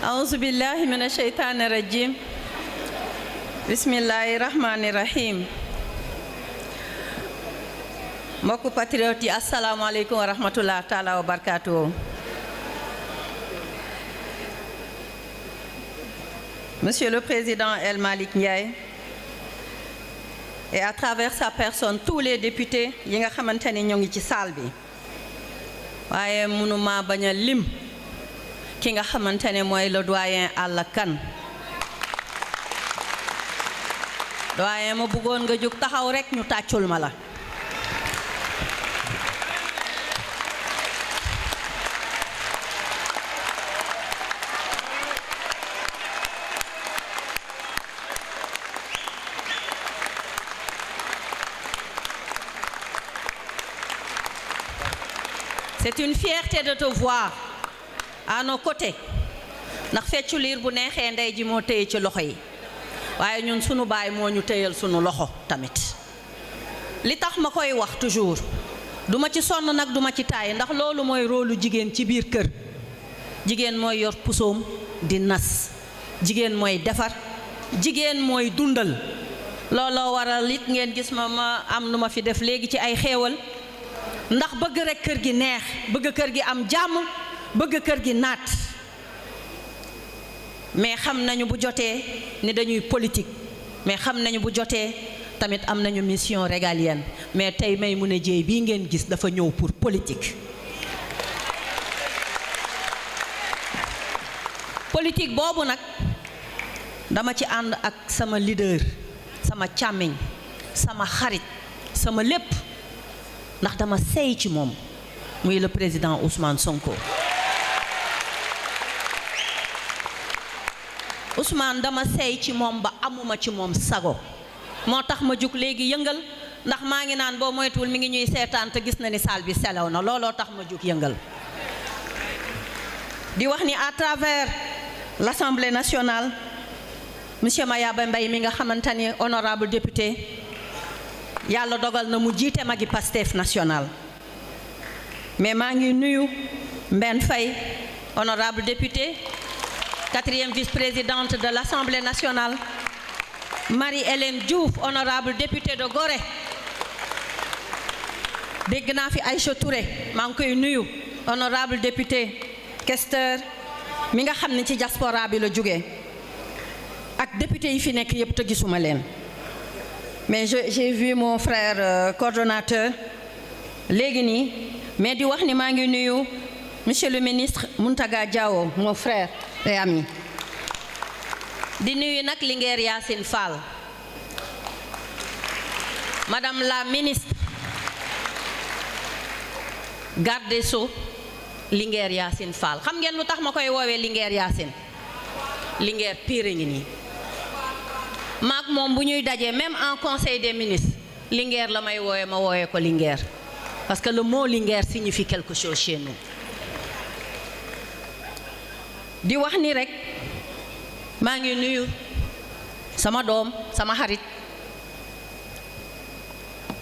أعوذ بالله من الشيطان الرجيم بسم الله الرحمن الرحيم mbokku patriote yi assalamu alaikum wa rahmatullahi taala wa barakatuh. Monsieur le Président El Malick Ndiaye et à travers sa personne tous les députés yi nga xamanteni ñoo ngi ci salle bi waaye mënuma bañ a lim ki nga xamantene mooy le doyen Alla Kane doyen ma bëggoon nga jóg taxaw rek ñu tàccul ma la. C'est une fierté de te voir à nos côtés ndax feccu liir bu neexee ndey ji moo téye ci loxo yi waaye ñun sunu baay moo ñu téyal sunu loxo tamit li tax ma koy wax toujours duma ci sonn nag duma ci taay ndax loolu mooy rôlu jigéen ci biir kër jigéen mooy yor pusoom di nas jigéen mooy defar jigéen mooy dundal looloo waral it ngeen gis ma am lu ma fi def léegi ci ay xéewal ndax bëgg rek kër gi neex bëgg kër gi am jàmm bëgg kër gi naat mais xam nañu bu jotee ni dañuy politique mais xam nañu bu jotee tamit am nañu mission régalienne mais tey Maimouna Dièye bii ngeen gis dafa ñëw pour politique. politique boobu nag dama ci ànd ak sama leader sama càmmiñ sama xarit sama lépp ndax dama sey ci moom muy le président Ousmane Sonko. Ousmane dama sey ci moom ba amuma ci moom sago moo tax ma jug léegi yëngal ndax maa ngi naan boo moytuwul mi ngi ñuy seetaan te gis na ni salle bi selew na looloo tax ma jug yëngal di wax ni à travers l'Assemblée nationale monsieur Mayaba Mbaye mi nga xamante ni honorable député yàlla dogal na mu jiite magi Pastef national mais maa ngi nuyu Mbène Faye honorable député 4e vice-présidente de l'Assemblée nationale Marie-Hélène Diouf honorable députée de Gorée dégg naa fi Aïcha Touré maa ngi koy nuyu honorable député questeur mi nga xam ne ci diaspora bi la jógee ak député yi fi nekk yépp te gisuma leen mais j'ai vu mon frère coordonnateur léegi nii mais di wax ni maa ngi nuyu monsieur le ministre Mountaga Diawo mon frère et ami di nuyu nag Linguère Yacine Fall madame la ministre garde des Sceaux Linguère Yacine Fall xam ngeen lu tax ma koy woowee Linguère Yacine Linguère pire ngi nii maak moom bu ñuy dajee même en conseil des ministres Linguère la may wooye ma wooye ko Linguère parce que le mot Linguère signifie quelque chose chez nous di wax ni rek maa ngi nuyu sama doom sama xarit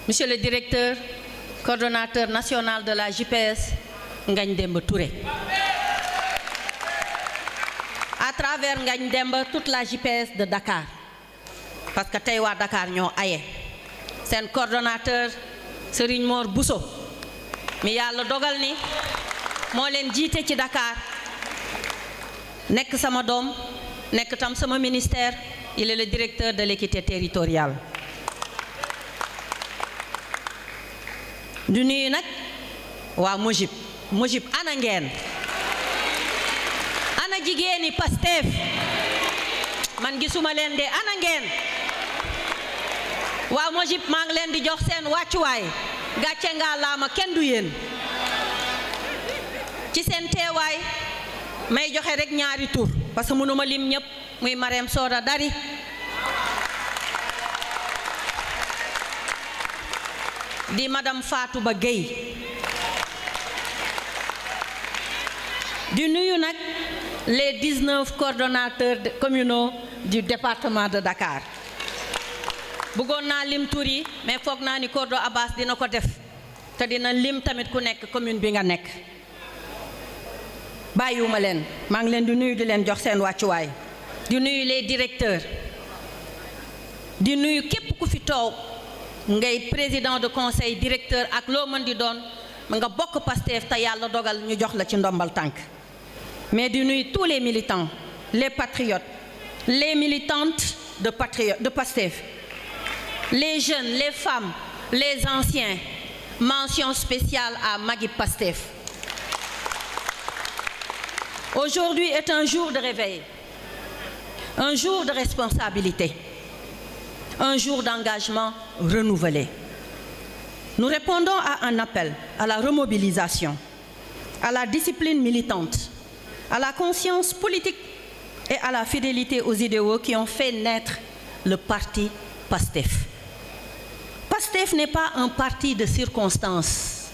monsieur le directeur coordonnateur national de la JPS Ngagne Demba Touré à travers Ngagne Demba toute la JPS de Dakar parce que tey waa Dakar ñoo aye seen coordonnateur Serigne Mor Bousso mi yàlla dogal ni moo leen jiite ci Dakar nekk sama doom nekk tam sama ministère il est le directeur de l'équité territoriale du nuyu nag waa Mojib ana ngeen ana jigéeni Pastef man gisuma leen de ana ngeen waa Mojib maa ngi leen di jox seen wàccuwaay gàcce nga laama kenn du yéen ci seen teewaay may joxe rek ñaari tur parce que mënuma lim ñëpp muy Marème Soda Dari di madame Fatou Ba Gueye di nuyu nag les 19 coordonnateurs communaux du département de Dakar bëggoon naa lim tur yi mais foog naa ni Kordo Abbas dina ko def te dina lim tamit ku nekk commune bi nga nekk bàyyiwuma leen maa ngi leen di nuyu di leen jox seen wàccuwaay di nuyu les directeurs di nuyu képp ku fi toog ngay président de conseil directeur ak loo mën di doon nga bokk Pastef te yàlla dogal ñu jox la ci ndombal tànk mais di nuyu tous les militants les patriotes les militantes de Pastef les jeunes les femmes les anciens mention spéciale à Magui Pastef. Aujourd'hui est un jour de réveil, un jour de responsabilité, un jour d'engagement renouvelé. Nous répondons à un appel à la remobilisation, à la discipline militante, à la conscience politique et à la fidélité aux idéaux qui ont fait naître le parti Pastef. Pastef n'est pas un parti de circonstances.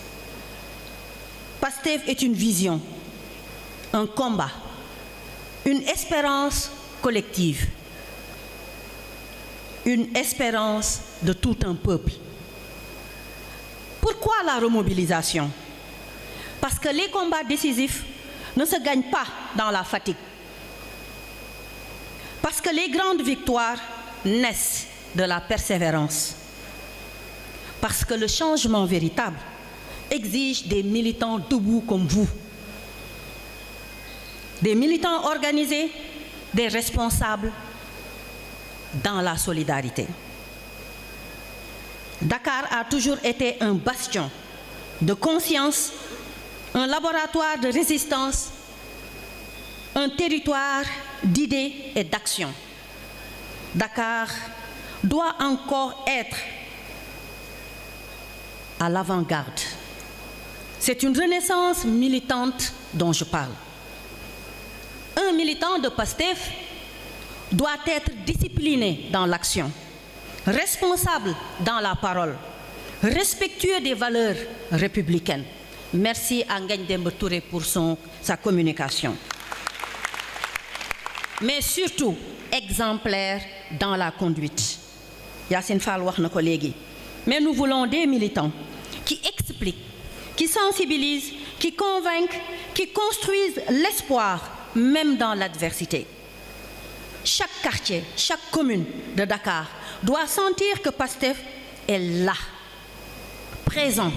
Pastef est une vision, un combat, une espérance collective, une espérance de tout un peuple. Pourquoi la remobilisation? Parce que les combats décisifs ne se gagnent pas dans la fatigue. Parce que les grandes victoires naissent de la persévérance. Parce que le changement véritable exige des militants debout comme vous. Des militants organisés, des responsables dans la solidarité. Dakar a toujours été un bastion de conscience, un laboratoire de résistance, un territoire d'idées et d'action. Dakar doit encore être à l'avant-garde. C'est une renaissance militante dont je parle. Un militant de Pastef doit être discipliné dans l'action, responsable dans la parole, respectueux des valeurs républicaines. Merci à Ngagne Demba Touré pour sa communication. Mais surtout, exemplaire dans la conduite. Yacine Fall wax na ko léegi. Mais nous voulons des militants qui expliquent, qui sensibilisent, qui convainquent, qui construisent l'espoir, même dans l'adversité. Chaque quartier, chaque commune de Dakar doit sentir que Pastef est là, présent,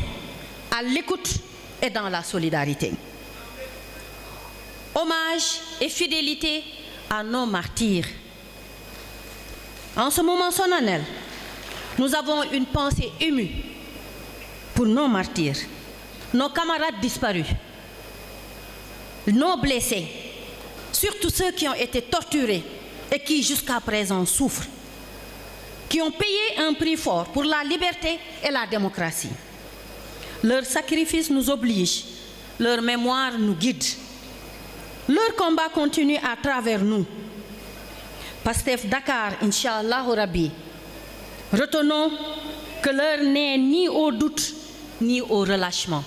à l'écoute et dans la solidarité. Hommage et fidélité à nos martyrs. En ce moment solennel, nous avons une pensée émue pour nos martyrs, nos camarades disparus, nos blessés, surtout ceux qui ont été torturés et qui jusqu'à présent souffrent, qui ont payé un prix fort pour la liberté et la démocratie. Leur sacrifice nous oblige, leur mémoire nous guide. Leur combat continue à travers nous. Pastef Dakar, Inch'Allah Rabbi. Retenons que l'heure n'est ni au doute ni au relâchement.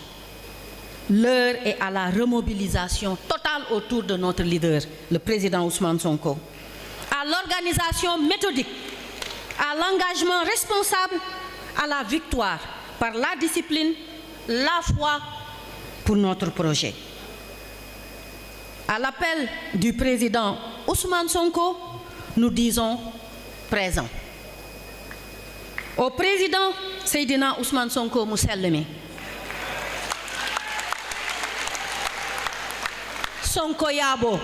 L'heure est à la remobilisation totale autour de notre leader, le président Ousmane Sonko, à l'organisation méthodique, à l'engagement responsable, à la victoire par la discipline, la foi pour notre projet. À l'appel du président Ousmane Sonko, nous disons présent. Au président Seydina Ousmane Sonko mu sell mi, Sonko yaabo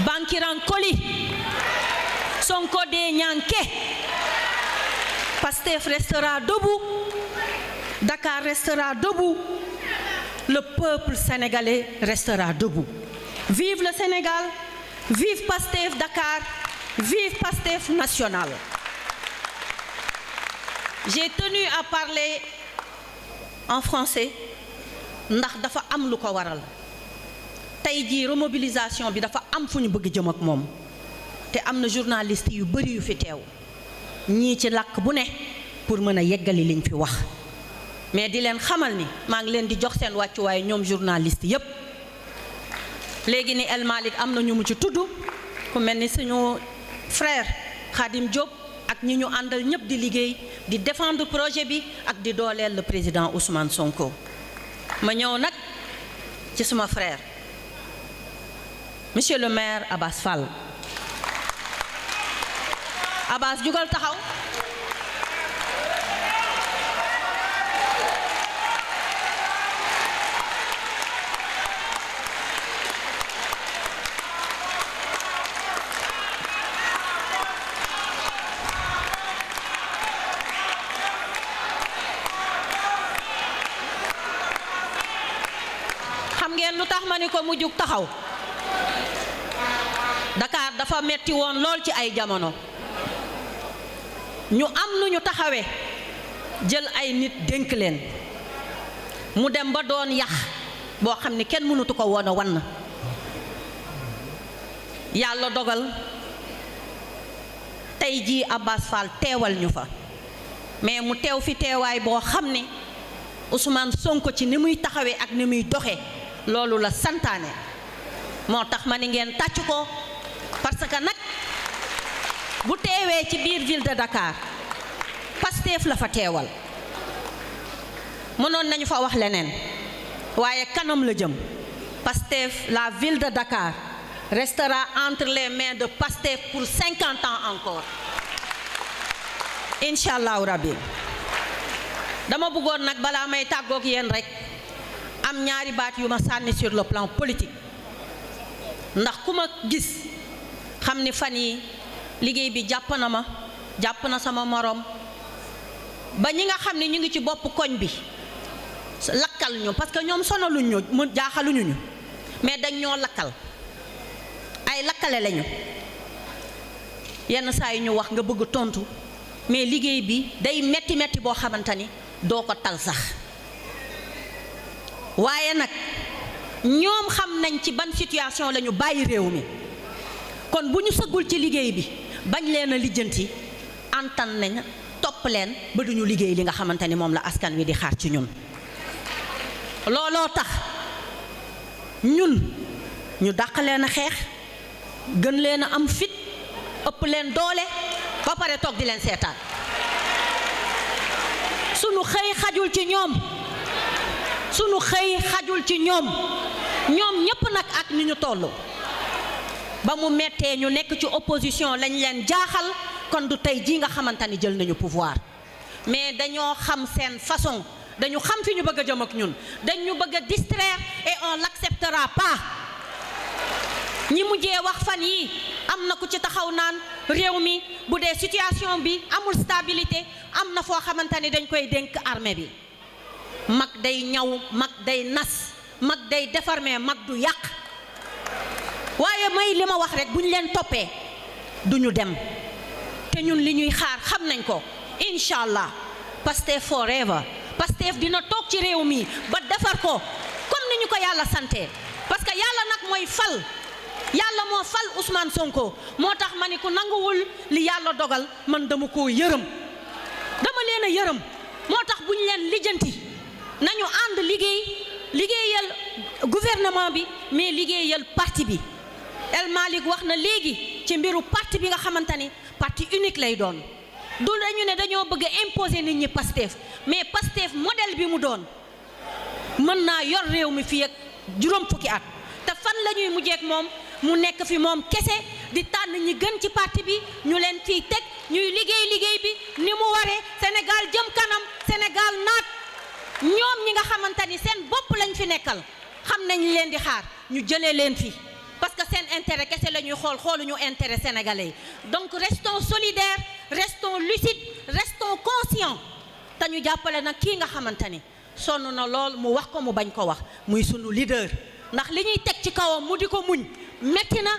bankiran koli Sonko de ñanke. Pastef restera debout, Dakar restera debout, le peuple sénégalais restera debout. Vive le Sénégal, vive Pastef Dakar, vive Pastef national. J'ai tenu à parler en français ndax dafa am lu ko waral. Tey jii remobilisation bi dafa am fu ñu bëgg jëm ak moom te am na journaliste yu bari yu fi teew ñii ci làkk bu ne pour mën a yeggali liñ fi wax mais di leen xamal ni maa ngi leen di jox seen wàccuwaay ñoom journaliste yépp. léegi ni El Malick am na ñu mu ci tudd ku mel ni suñu frère Khadim Diop ak ñi ñu àndal ñëpp di liggéey di défendre projet bi ak di dooleel le président Ousmane Sonko. Ma ñëw nag ci suma frère monsieur le maire Abass Fall. Abass jugal taxaw. xam ngeen lu tax ma ni ko mu jug taxaw. Dakar dafa metti woon lool ci ay jamono. ñu am nu ñu taxawee jël ay nit dénk leen mu dem ba doon yax boo xam ni kenn mënutu ko woon a wan. yàlla dogal tey jii Abass Fall teewal ñu fa mais mu teew fi teewaay boo xam ni Ousmane Sonko ci ni muy taxawee ak ni muy doxe loolu la santaane moo tax ma ni ngeen tàcc ko parce que nag bu teewee ci biir ville de Dakar Pastef la fa teewal mënoon nañu fa wax leneen waaye kanam la jëm. Pastef, la ville de Dakar restera entre les mains de Pastef pour 50 ans encore Inch'Allah Rabbi. dama bëggoon nag balaa may tàggoog yéen rek am ñaari baat yu ma sànni sur le plan politique ndax ku ma gis xam ni fan yi liggéey bi jàpp na ma jàpp na sama morom ba ñi nga xam ne ñu ngi ci bopp koñ bi lakkal ñu parce que ñoom sonaluñ ñu mu jaaxaluñu ñu mais dañ ñoo lakkal ay lakkale lañu yenn saa yi ñu wax nga bëgg tontu mais liggéey bi day metti metti boo xamante ni doo ko tal sax waaye nag ñoom xam nañ ci ban situation la ñu bàyyi réew mi kon bu ñu sëggul ci liggéey bi bañ leen a lijjanti antan nañ topp leen ba duñu liggéey li nga xamante ni moom la askan wi di xaar ci ñun looloo tax ñun ñu dàq leen a xeex gën leen a am fit ëpp leen doole ba pare toog di leen seetaan sunu xëy xajul ci ñoom sunu xëy xajul ci ñoom ñoom ñépp nag ak ni ñu toll ba mu mettee ñu nekk ci opposition lañ leen jaaxal kon du tey jii nga xamante ni jël nañu pouvoir mais dañoo xam seen façon dañu xam fi ñu bëgg a jëm ak ñun dañu bëgg a distraire et on l'acceptera pas ñi mujjee wax fan yi am na ku ci taxaw naan réew mi bu dee situation bi amul stabilité am na foo xamante ni dañ koy dénk armée bi mag day ñaw mag day nas mag day defar mais mag du yàq waaye may li ma wax rek bu ñu leen toppee duñu dem te ñun li ñuy xaar xam nañ ko incha allah Pastef forever Pastef dina toog ci réew mi ba defar ko comme ni ñu ko yàlla sante parce que yàlla nag mooy fal yàlla moo fal Ousmane Sonko moo tax ma ni ku nanguwul li yàlla dogal man dama koo yërëm dama leen a yërëm moo tax bu ñu leen lijjanti nañu ànd liggéeyal gouvernement bi mais liggéeyal parti bi El Malick wax na léegi ci mbiru parti bi nga xamante ni parti unique lay doon du dañu ne dañoo bëgg a imposer nit ñi Pastef mais Pastef modèle bi mu doon mën naa yor réew mi fii ak juróom fukki at te fan la ñuy mujjee ak moom mu nekk fi moom kese di tànn ñi gën ci parti bi ñu leen fiy teg ñuy liggéey bi ni mu waree Sénégal jëm kanam Sénégal naat ñoom ñi nga xamante ni seen bopp lañ fi nekkal xam nañ leen di xaar ñu jëlee leen fi parce que seen intérêt kese la ñuy xooluñu intérêt sénégalais yi donc restons solidaires restons lucides restons conscients te ñu jàppale nag kii nga xamante ni sonn na lool mu wax ko mu bañ ko wax muy sunu leader ndax li ñuy teg ci kawam mu di ko muñ metti na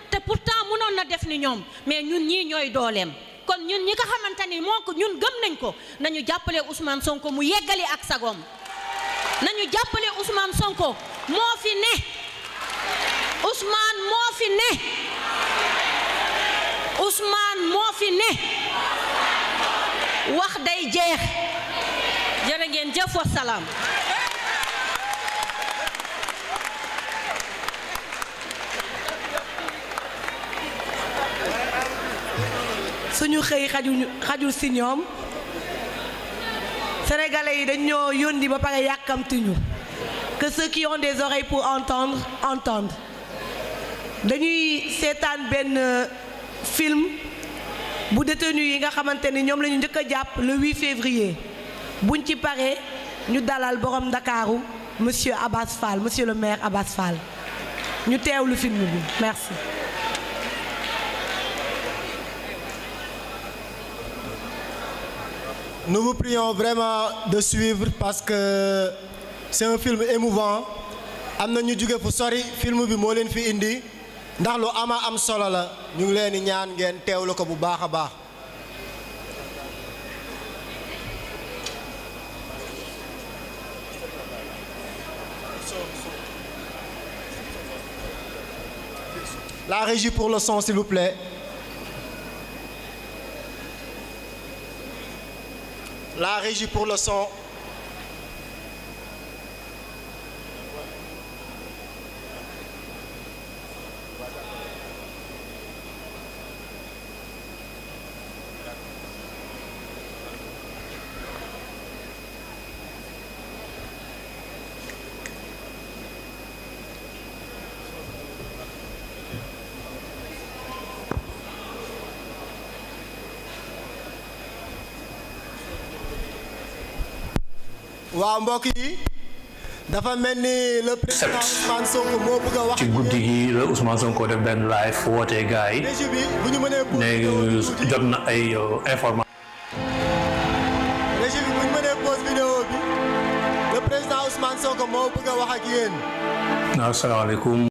te pourtant mënoon na def ni ñoom mais ñun ñii ñooy dooleem kon ñun ñi nga xamante ni moo ko ñun gëm nañ ko nañu jàppale Ousmane Sonko mu yeggali ak sagoom nañu jàppale Ousmane Sonko moo fi ne Ousmane moo fi ne Ousmane moo fi ne wax day jeex jërë ngeen jëf wa salaam suñu xëy xajul si ñoom sénégalais yi dañoo yónni ba pare yàkkamtuñu que ceux qui ont des oreilles pour entendre entendent. dañuy seetaan benn film bu détenu yi nga xamante ni ñoom la ñu njëkk a jàpp le 8 février buñ ci paree ñu dalal borom Ndakaaru monsieur Abass Fall monsieur le maire Abass Fall ñu teewlu film bi merci. Nous vous prions vraiment de suivre parce que c'est un film émouvant am na ñu jóge fu sori film bi moo leen fi indi ndax lu am solo la ñu ngi leen di ñaan ngeen teewlu ko bu baax a baax. La régie pour le son, s'il vous plaît. La régie pour le son. waaw mbokk yi dafa mel ni le président Ousmane Sonko moo bëgg a wax ci guddi gi la Ousmane Sonko def benn live wootee gars yi ne jot na ay information. régie bi bu ñu mënee pause vidéo bi le président Ousmane Sonko moo bëgg a wax ak yéen. asalaamaaleykum.